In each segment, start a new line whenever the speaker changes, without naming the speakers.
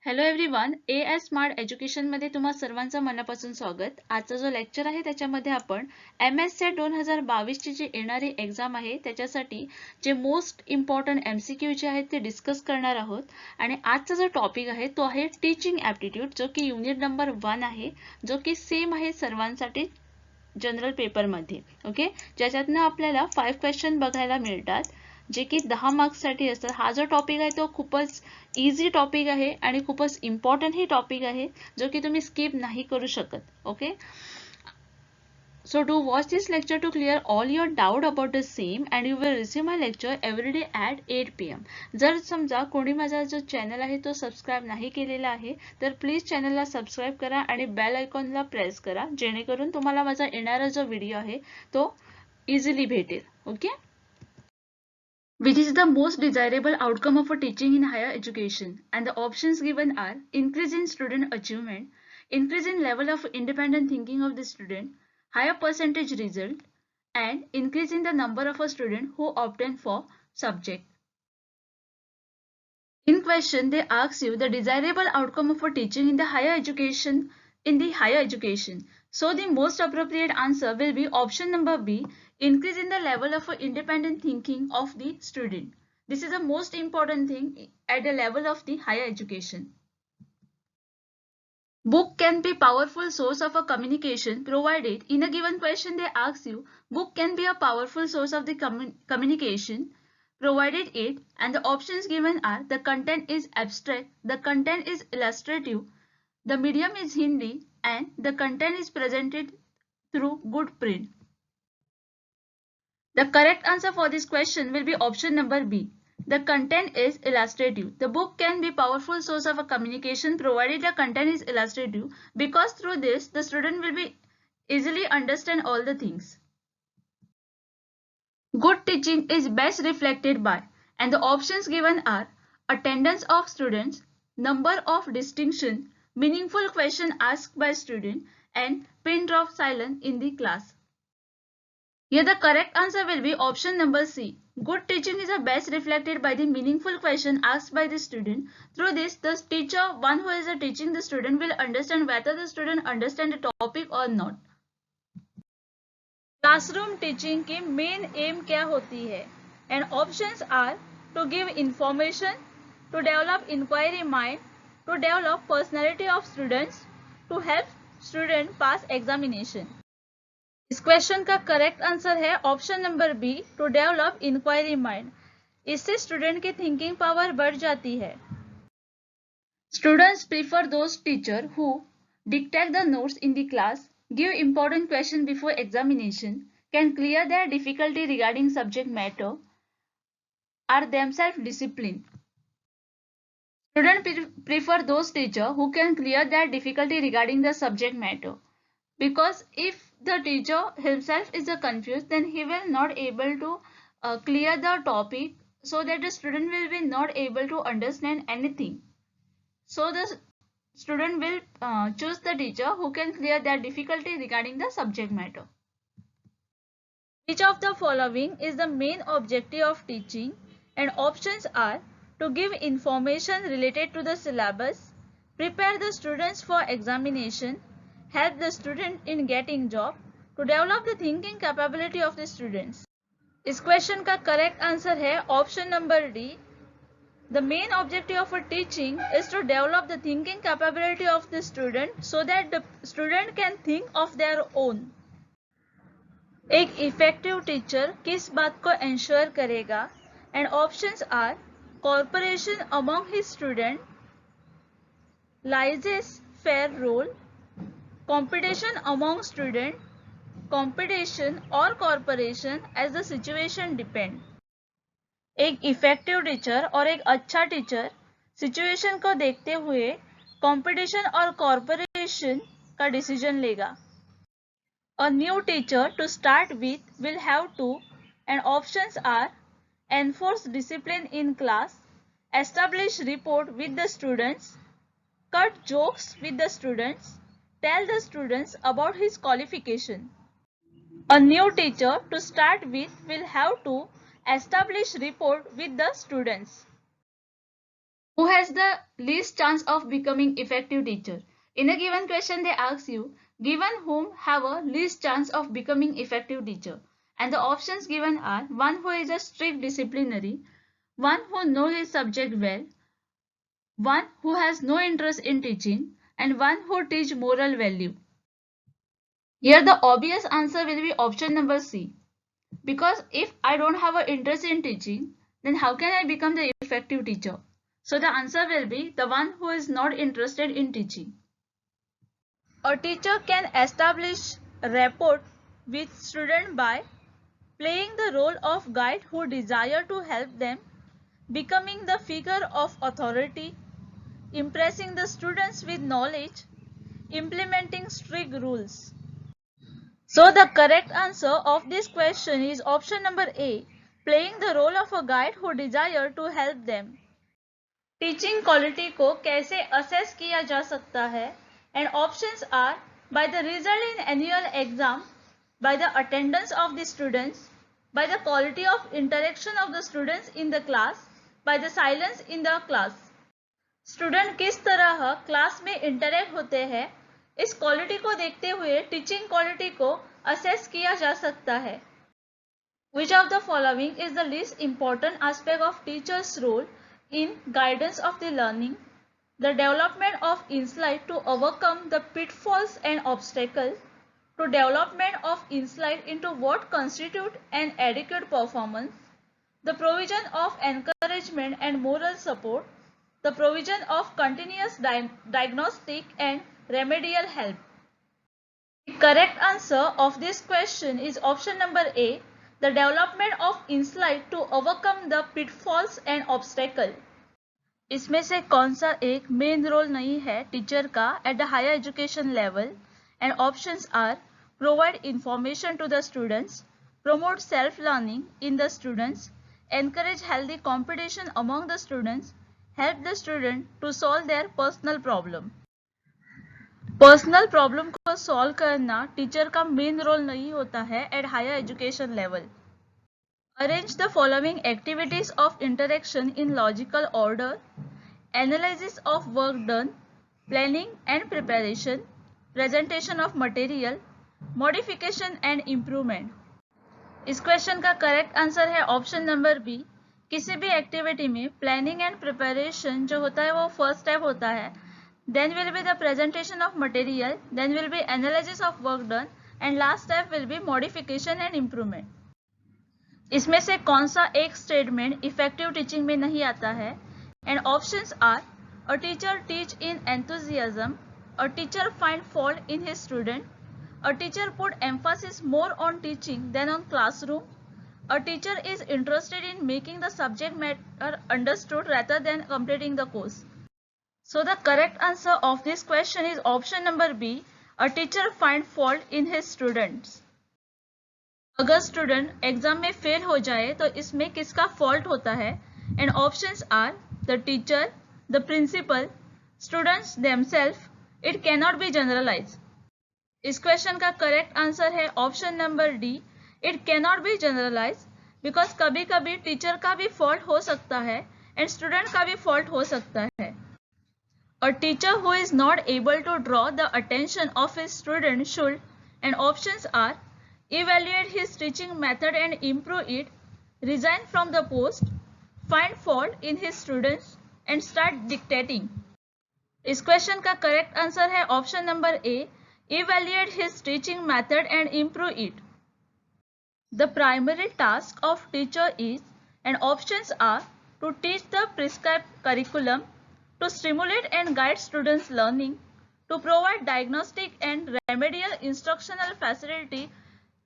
Hello everyone, as smart एज्युकेशनमध्ये तुम्हा सर्वांचं मनापासून स्वागत. आजचा जो लेक्चर आहे त्याच्यामध्ये आपण एमएस सेट 2022 ची जी येणारी एक्झाम आहे त्याच्यासाठी जे मोस्ट इम्पॉर्टंट एमसीक्यू जे आहेत ते डिस्कस करणार आहोत. आणि आजचा जो टॉपिक आहे तो आहे टीचिंग ॲप्टिट्यूड, जो की युनिट नंबर 1 आहे, जो की सेम आहे सर्वांसाठी जनरल पेपरमध्ये. ओके, ज्याच्यातनं आपल्याला 5 क्वेश्चन बघायला मिळतात जे की 10 मार्क्ससाठी असतात. हा जो टॉपिक आहे तो खूपच इझी टॉपिक आहे आणि खूपच इम्पॉर्टंट ही टॉपिक आहे, जो की तुम्ही स्किप नाही करू शकत. Okay, so do watch this lecture to clear all your doubt about the same and you will receive my lecture every day at 8 PM. जर समजा कोणी माझा जो चॅनल आहे तो सबस्क्राईब नाही केलेला आहे तर प्लीज चॅनलला सबस्क्राईब करा आणि बेल आयकॉनला प्रेस करा, जेणेकरून तुम्हाला माझा येणारा जो व्हिडिओ आहे तो इझिली भेटेल. Okay, which is the most desirable outcome of a teaching in higher education, and the options given are increase in student achievement, increase in level of independent thinking of the student, higher percentage result, and increase in the number of a student who obtain for subject. In question, they ask you the desirable outcome of a teaching in the higher education. So the most appropriate answer will be option number B, increase in the level of independent thinking of the student. This is the most important thing at the level of the higher education. Book can be powerful source of a communication provided in a given question they ask you. Book can be a powerful source of the communication provided it, and the options given are the content is abstract, the content is illustrative, the medium is Hindi, and the content is presented through good print. The correct answer for this question will be option number B. The content is illustrative. The book can be a powerful source of a communication provided the content is illustrative, because through this the student will be easily understand all the things. Good teaching is best reflected by, and the options given are attendance of students, number of distinction, meaningful question asked by student, and pin drop silence in the class. Here the correct answer will be option number C. Good teaching is best reflected by the meaningful question asked by the student. Through this, the teacher, one who is teaching the student, will understand whether the student understand the topic or not. Classroom teaching की main aim क्या होती है? And options are to give information, to develop inquiry mind, to develop personality of students, to help student pass examination. इस question का correct answer है option number B, to develop inquiry mind. इससे student की thinking power बढ़ जाती है. Students prefer those teacher who dictate the notes in the class, give important questions before examination, can clear their difficulty regarding subject matter, are themselves disciplined. Students prefer those teachers who can clear their difficulty regarding the subject matter, because if the teacher himself is confused, then he will not able to clear the topic, so that the student will be not able to understand anything. So the student will choose the teacher who can clear their difficulty regarding the subject matter. Which of the following is the main objective of teaching? And options are to give information related to the syllabus, prepare the students for examination, help the student in getting job, to develop the thinking capability of the students. इस question का correct answer है option number D. The main objective of a teaching is to develop the thinking capability of the student, so that the student can think of their own. एक effective teacher किस बात को ensure करेगा? And options are cooperation among his student, laissez faire role, competition among student, competition और cooperation as the situation depend. एक effective teacher और एक अच्छा टीचर सिचुएशन को देखते हुए कंपटीशन और कॉर्पोरेशन का डिसीजन लेगा. A new teacher to start with will have to, and options are enforce discipline in class, establish rapport with the students, cut jokes with the students, tell the students about his qualification. A new teacher to start with will have to establish rapport with the students. Who has the least chance of becoming effective teacher? In a given question, they ask you, given whom have a least chance of becoming effective teacher? And the options given are one who is a strict disciplinary, one who knows his subject well, one who has no interest in teaching, and one who teach moral value. Here the obvious answer will be option number C. Because if I don't have an interest in teaching, then how can I become the effective teacher? So the answer will be the one who is not interested in teaching. A teacher can establish rapport with students by playing the role of guide who desire to help them, becoming the figure of authority, impressing the students with knowledge, implementing strict rules. So the correct answer of this question is option number A, playing the role of a guide who desire to help them. Teaching quality को कैसे assess किया जा सकता है and options are by the result in annual exam, by the attendance of the students, by the quality of interaction of the students in the class, by the silence in the class. Student किस तरह class में interact होते हैं, इस quality को देखते हुए teaching quality को असेस किया जा सकता है। Which of the following is the least important aspect of teacher's role in guidance of the learning? The development of insight to overcome the pitfalls and obstacles, to development of insight into what constitute an adequate performance, the provision of encouragement and moral support, the provision of continuous diagnostic and remedial help. The correct answer of this question is option number A, the development of insight to overcome the pitfalls and obstacle. इसमें से कौन सा एक main role नहीं है teacher का at the higher education level? And options are provide information to the students, promote self learning in the students, encourage healthy competition among the students, help the student to solve their personal problem. Personal problem को solve करना teacher का main role नहीं होता है at higher education level. Arrange the following activities of interaction in logical order, analysis of work done, planning and preparation, presentation of material, modification and improvement. इस question का correct answer है option number B. किसी भी activity में planning and preparation जो होता है वो फर्स्ट स्टेप होता है, then will be the presentation of material, then will be analysis of work done, and last step will be modification and improvement. इसमें से कौन सा एक स्टेटमेंट इफेक्टिव टीचिंग में नहीं आता है? And options are a teacher teach in enthusiasm, a teacher find fault in his student, a teacher put emphasis more on teaching than on classroom, a teacher is interested in making the subject matter understood rather than completing the course. So the correct answer of this question is option number B, a teacher find fault in his students. अगर student exam में fail हो जाए तो इसमें किसका fault होता है? And options are the teacher, the principal, students themselves, it can not be generalize. इस क्वेश्चन का करेक्ट आंसर है option number D, it can not be generalize, because कभी कभी टीचर का भी फॉल्ट हो सकता है एंड स्टूडेंट का भी फॉल्ट हो सकता है। A teacher who is not able to draw the attention of his student should, and options are evaluate his teaching method and improve it, resign from the post, find fault in his students, and start dictating. इस question का correct answer है option number A, evaluate his teaching method and improve it. The primary task of teacher is, and options are to teach the prescribed curriculum, to stimulate and guide students' learning, to provide diagnostic and remedial instructional facility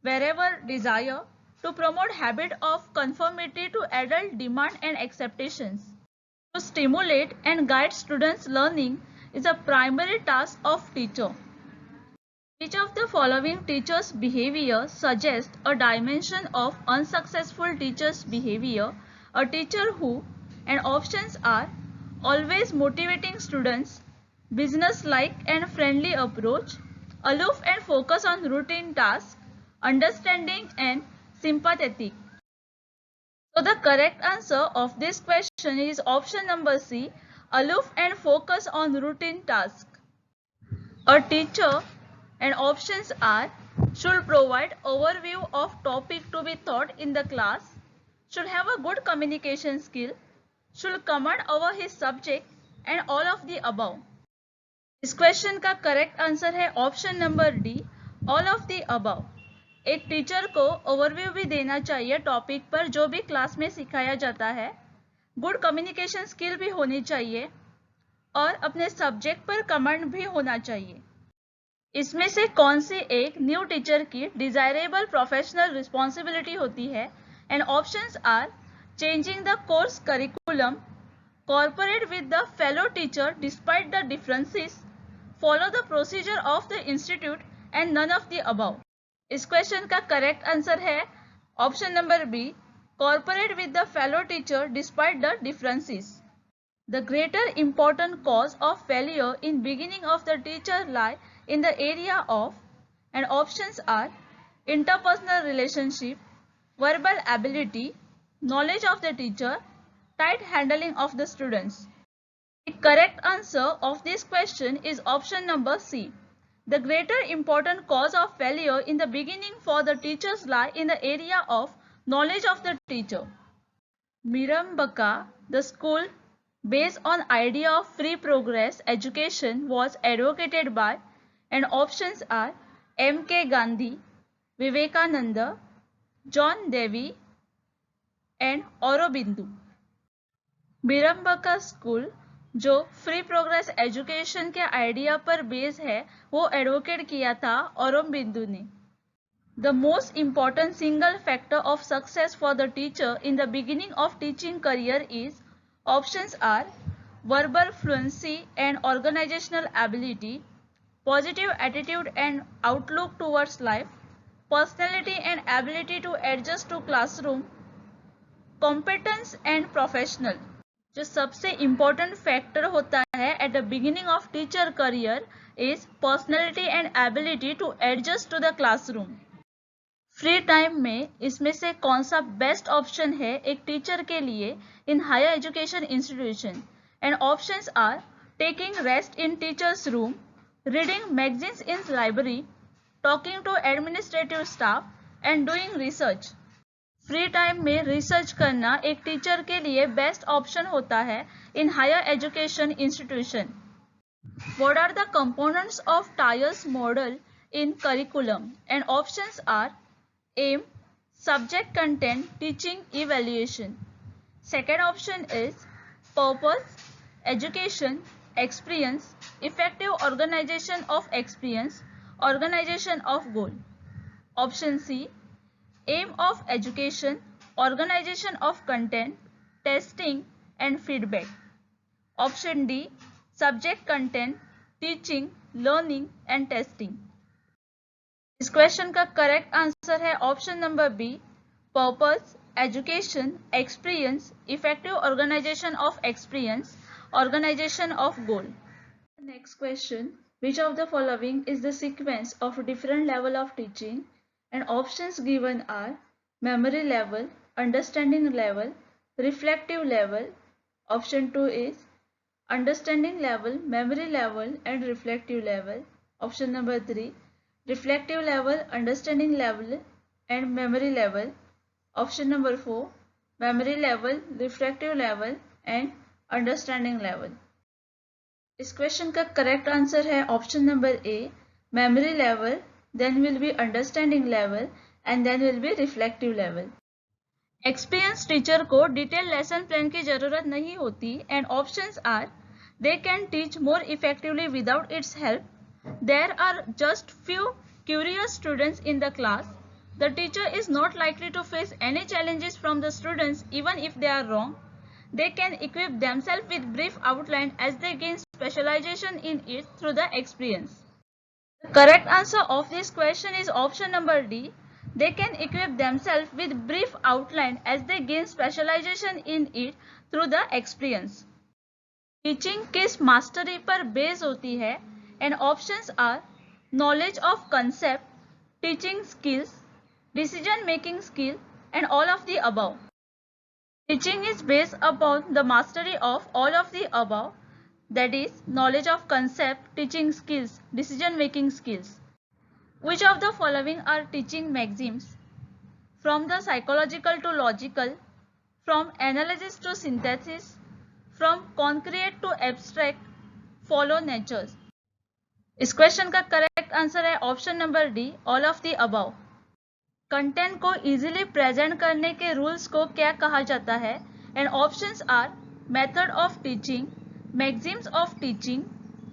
wherever desired, to promote habit of conformity to adult demand and expectations. To stimulate and guide students' learning is a primary task of teacher. Which of the following teachers' behavior suggests a dimension of unsuccessful teachers' behavior? A teacher who, and options are always motivating students, business-like and friendly approach, aloof and focus on routine tasks, understanding and sympathetic. So the correct answer of this question is option number C, aloof and focus on routine tasks. A teacher and options are should provide overview of topic to be taught in the class, should have a good communication skill, should command over his subject and all of the above. इस question का correct answer है option number D, all of the above. एक teacher को overview भी देना चाहिए topic पर जो भी क्लास में सिखाया जाता है, गुड कम्युनिकेशन स्किल भी होनी चाहिए और अपने सब्जेक्ट पर कमांड भी होना चाहिए। इसमें से कौन सी एक न्यू टीचर की डिजायरेबल प्रोफेशनल रिस्पॉन्सिबिलिटी होती है? And options are changing the course curriculum, cooperate with the fellow teacher despite the differences, follow the procedure of the institute and none of the above। इस question का correct answer है option number B, cooperate with the fellow teacher despite the differences। The greater important cause of failure in beginning of the teacher lie in the area of, and options are interpersonal relationship, verbal ability, knowledge of the teacher, tight handling of the students। The correct answer of this question is option number C. The greater important cause of failure in the beginning for the teachers lie in the area of knowledge of the teacher। Mirambaka, the school based on idea of free progress education was advocated by, and options are M.K. Gandhi, Vivekananda, John Dewey and Aurobindo। बिरम्बका school जो free progress education के idea पर base है वो advocate किया था औरोबिंदु ने। The most important single factor of success for the teacher in the beginning of teaching career is, options are verbal fluency and organisational ability, positive attitude and outlook towards life, personality and ability to adjust to classroom, competence and professional. जो सबसे important factor होता है at the beginning of teacher career is personality and ability to adjust to the classroom. Free time में इसमें से कौन सा best option है एक टीचर के लिए in higher education institution? And options are taking rest in teachers room, reading magazines in library, talking to administrative staff and doing research. Free time में रिसर्च करना एक टीचर के लिए बेस्ट ऑप्शन होता है in higher education institution. What are the components of Tyler's model in curriculum? And options are aim, subject content, teaching evaluation. Second option is purpose, education, experience, effective organisation of experience, organisation of goal. Option C aim of education, organization of content, testing and feedback। Option D subject content, teaching, learning and testing। इस question का correct answer है option number B, purpose, education, experience, effective organisation of experience, organisation of goal. Next question, which of the following is the sequence of different level of teaching? And options given are memory level, understanding level, reflective level। Option 2 is understanding level, memory level and reflective level। Option number 3 reflective level, understanding level and memory level। Option number 4 memory level, reflective level and understanding level। इस question का correct answer है option number A, memory level, then will be understanding level and then will be reflective level। Experience teacher को detail lesson plan की जरूरत नहीं होती and options are they can teach more effectively without its help, there are just few curious students in the class, the teacher is not likely to face any challenges from the students even if they are wrong, they can equip themselves with brief outline as they gain specialization in it through the experience। The correct answer of this question is option number D, they can equip themselves with brief outline as they gain specialization in it through the experience। Teaching किस mastery पर base होती है? And options are knowledge of concept, teaching skills, decision making skill and all of the above. Teaching is based upon the mastery of all of the above, that is knowledge of concept, teaching skills, decision making skills. Which of the following are teaching maxims? From the psychological to logical, from analysis to synthesis, from concrete to abstract, follow natures. इस question का correct answer है option number D, all of the above. Content को easily present करने के rules को क्या कहा जाता है? And options are method of teaching, maxims of teaching,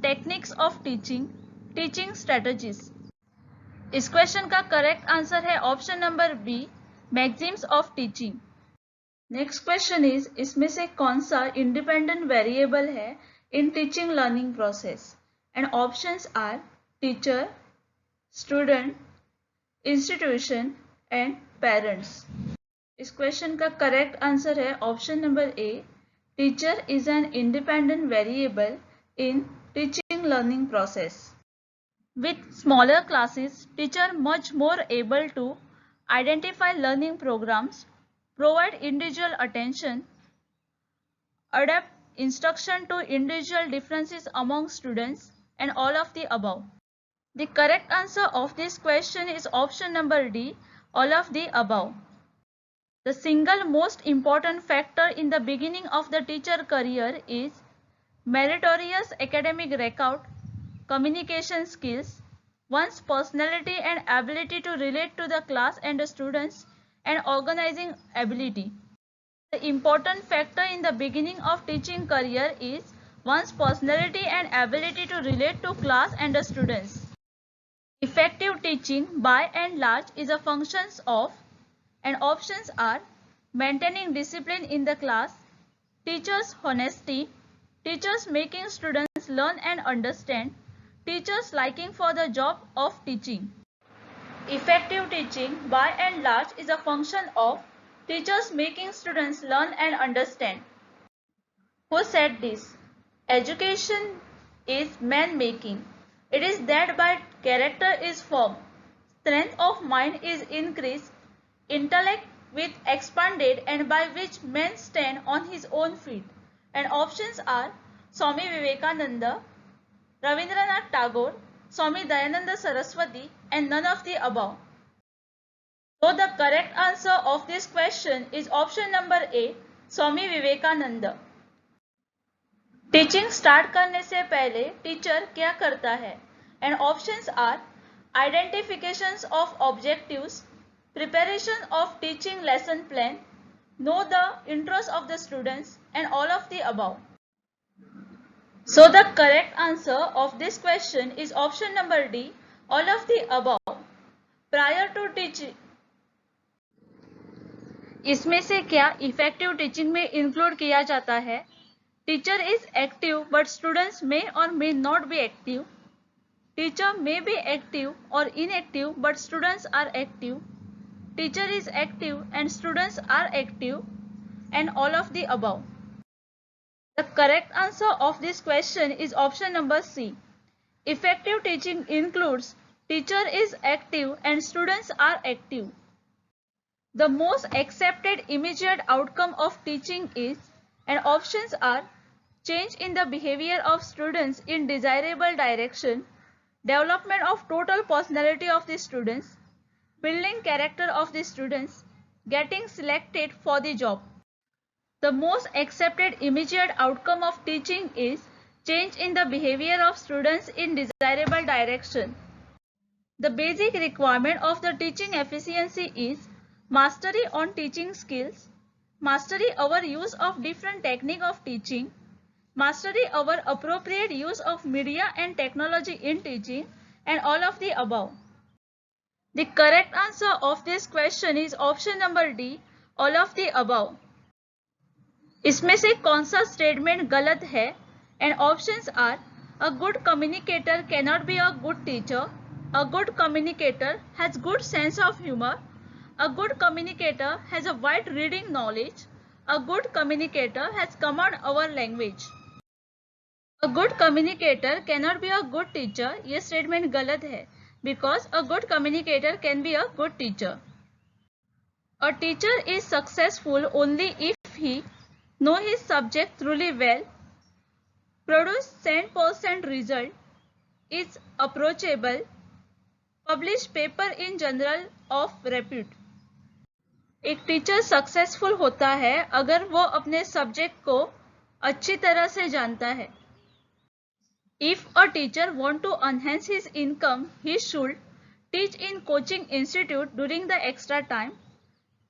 techniques of teaching, teaching strategies. इस क्वेश्चन का करेक्ट आंसर है option number B, maxims of teaching. Next question is, इसमें से कौन सा इंडिपेंडेंट वेरिएबल है in teaching learning process? And options are teacher, student, institution and parents. इस question का करेक्ट आंसर है option number A, teacher is an independent variable in teaching learning process. With smaller classes, teachers much more able to identify learning programs, provide individual attention, adapt instruction to individual differences among students, and all of the above. The correct answer of this question is option number D, all of the above. The single most important factor in the beginning of the teacher career is meritorious academic record, communication skills, one's personality and ability to relate to the class and the students, and organizing ability. The important factor in the beginning of teaching career is one's personality and ability to relate to class and the students. Effective teaching by and large is a function of, and options are maintaining discipline in the class, teachers' honesty, teachers making students learn and understand, teachers liking for the job of teaching. Effective teaching by and large is a function of teachers making students learn and understand. Who said this? Education is man-making. It is that by character is formed, strength of mind is increased, intellect with expanded, and by which man stand on his own feet. And options are Swami Vivekananda, Rabindranath Tagore, Swami Dayananda Saraswati, and none of the above. So the correct answer of this question is option number A, Swami Vivekananda. Teaching start करने से पहले teacher क्या करता है? And options are identifications of objectives, preparation of teaching lesson plan, know the interest of the students, and all of the above. So the correct answer of this question is option number D, all of the above. Prior to teaching, इसमें से क्या effective teaching में include किया जाता है? Teacher is active but students may और may not be active. Teacher may be active और inactive but students are active. Teacher is active and students are active, and all of the above. The correct answer of this question is option number C. Effective teaching includes teacher is active and students are active. The most accepted immediate outcome of teaching is, and options are change in the behavior of students in desirable direction, development of total personality of the students, building character of the students, getting selected for the job. The most accepted immediate outcome of teaching is change in the behavior of students in desirable direction. The basic requirement of the teaching efficiency is mastery on teaching skills, mastery over use of different technique of teaching, mastery over appropriate use of media and technology in teaching, and all of the above. The correct answer of this question is option number D, all of the above. इसमें से कौन सा statement गलत है? And options are a good communicator can not be a good teacher, a good communicator has good sense of humour, a good communicator has a wide reading knowledge, a good communicator has command over language. A good communicator can not be a good teacher, ये statement गलत है because a good communicator can be a good teacher. A teacher is successful only if he know his subject truly well, produce 100% result, is approachable, publish paper in general of repute. एक teacher successful होता है अगर वो अपने subject को अच्छी तरह से जानता है। If a teacher want to enhance his income, he should teach in coaching institute during the extra time,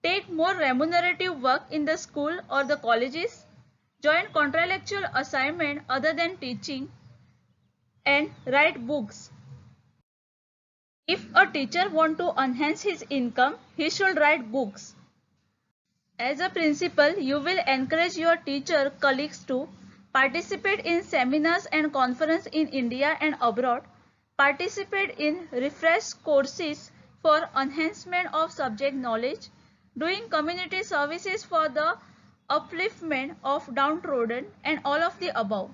take more remunerative work in the school or the colleges, join contractual assignment other than teaching, and write books. If a teacher want to enhance his income, he should write books. As a principal, you will encourage your teacher colleagues to participate in seminars and conferences in India and abroad, participate in refresh courses for enhancement of subject knowledge, doing community services for the upliftment of downtrodden, and all of the above.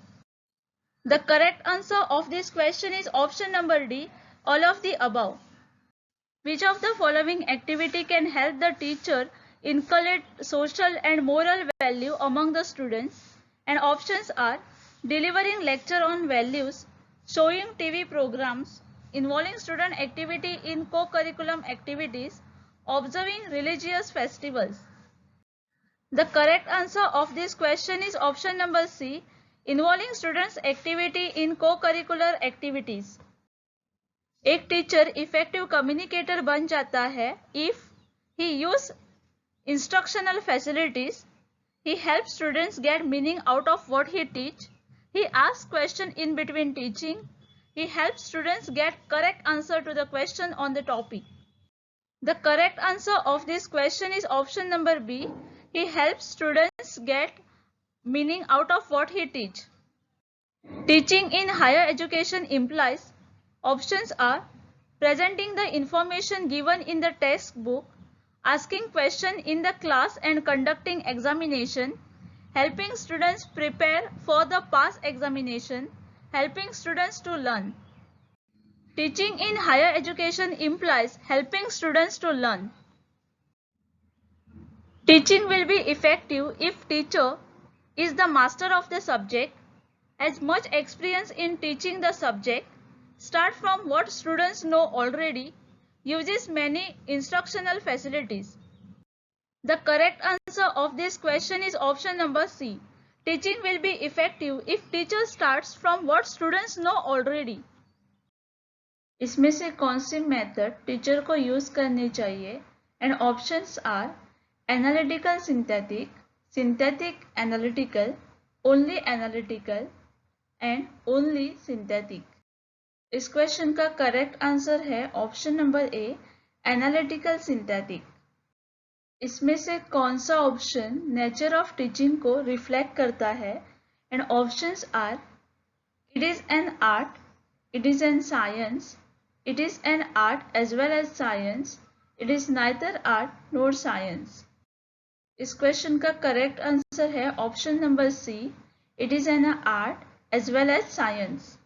The correct answer of this question is option number D, all of the above. Which of the following activity can help the teacher inculcate social and moral value among the students? And options are delivering lecture on values, showing TV programs, involving student activity in co-curriculum activities, observing religious festivals. The correct answer of this question is option number C, involving students activity in co-curricular activities. एक teacher effective communicator बन जाता है if he use instructional facilities, he helps students get meaning out of what he teach, he asks question in between teaching, he helps students get correct answer to the question on the topic. The correct answer of this question is option number B, he helps students get meaning out of what he teach. Teaching in higher education implies, options are presenting the information given in the textbook, asking question in the class and conducting examination, helping students prepare for the pass examination, helping students to learn. Teaching in higher education implies helping students to learn. Teaching will be effective if teacher is the master of the subject, has much experience in teaching the subject, start from what students know already, uses many instructional facilities. The correct answer of this question is option number C. Teaching will be effective if teacher starts from what students know already. इसमें से कौन सी method teacher को use करनी चाहिए? And options are analytical synthetic, synthetic analytical, only analytical and only synthetic. इस question का correct answer है option number A, analytical synthetic. इसमें से कौन सा ऑप्शन नेचर ऑफ टीचिंग को रिफ्लेक्ट करता है? And options are it is an art, it is an science, it is an art as well as science, it is neither art NOR science. इस question का correct answer है option number C, it is an art as well as science.